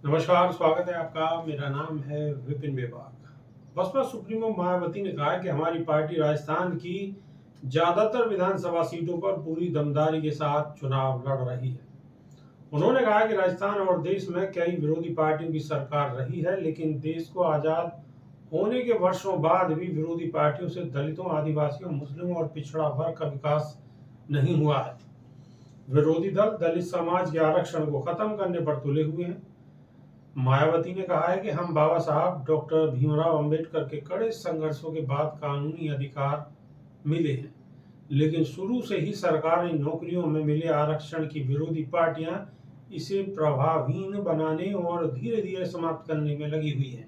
नमस्कार, स्वागत है आपका। मेरा नाम है विपिन बेबाक। बसपा सुप्रीमो मायावती ने कहा कि हमारी पार्टी राजस्थान की ज्यादातर विधानसभा सीटों पर पूरी दमदारी के साथ चुनाव लड़ रही है। उन्होंने कहा कि राजस्थान और देश में कई विरोधी पार्टियों की सरकार रही है, लेकिन देश को आजाद होने के वर्षों बाद भी विरोधी पार्टियों से दलितों, आदिवासियों, मुस्लिमों और पिछड़ा वर्ग का विकास नहीं हुआ है। विरोधी दल दलित समाज के आरक्षण को खत्म करने पर तुले हुए हैं। मायावती ने कहा है कि हम बाबा साहब डॉक्टर भीमराव अंबेडकर के कड़े संघर्षों के बाद कानूनी अधिकार मिले हैं, लेकिन शुरू से ही सरकारी नौकरियों में मिले आरक्षण की विरोधी पार्टियां इसे प्रभावहीन बनाने और धीरे धीरे समाप्त करने में लगी हुई हैं।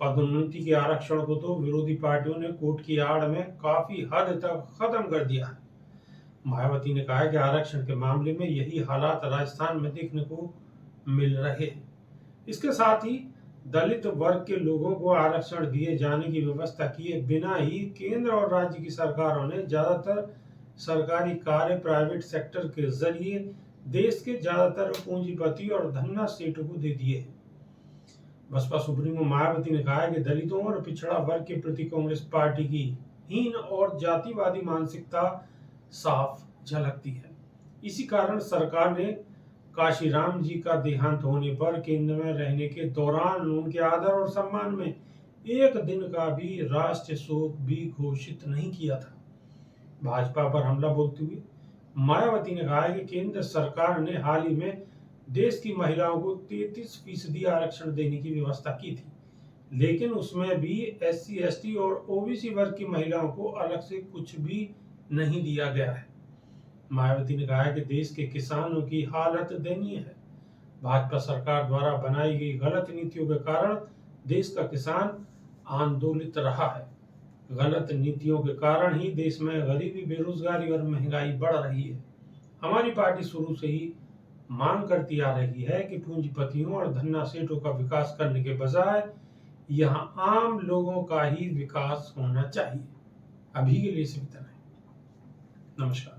पदोन्नति के आरक्षण को तो विरोधी पार्टियों ने कोर्ट की आड़ में काफी हद तक खत्म कर दिया है। मायावती ने कहा है कि आरक्षण के मामले में यही हालात राजस्थान में देखने को मिल रहे हैं। इसके साथ ही दलित वर्ग के लोगों को आरक्षण दिए जाने की व्यवस्था किए बिना ही केंद्र और राज्य की सरकारों ने ज्यादातर सरकारी कार्य प्राइवेट सेक्टर के जरिए देश के ज्यादातर पूंजीपति और धन्ना सेठों को दे दिए हैं। बसपा सुप्रीमो मायावती ने कहा है कि दलितों और पिछड़ा वर्ग के प्रति कांग्रेस पार्टी की हीन और जातिवादी मानसिकता साफ झलकती है। इसी कारण सरकार ने काशीराम जी का देहांत होने पर केंद्र में रहने के दौरान उनके आदर और सम्मान में एक दिन का भी राष्ट्रीय शोक भी घोषित नहीं किया था। भाजपा पर हमला बोलते हुए मायावती ने कहा कि केंद्र सरकार ने हाल ही में देश की महिलाओं को 33% आरक्षण देने की व्यवस्था की थी, लेकिन उसमें भी SC, ST और OBC वर्ग की महिलाओं को अलग से कुछ भी नहीं दिया गया है। मायावती ने कहा कि देश के किसानों की हालत दयनीय है। भाजपा सरकार द्वारा बनाई गई गलत नीतियों के कारण देश का किसान आंदोलित रहा है। गलत नीतियों के कारण ही देश में गरीबी, बेरोजगारी और महंगाई बढ़ रही है। हमारी पार्टी शुरू से ही मांग करती आ रही है कि पूंजीपतियों और धन्ना सेठों का विकास करने के बजाय यहां आम लोगों का ही विकास होना चाहिए। अभी के लिए सिर्फ इतना ही। नमस्कार।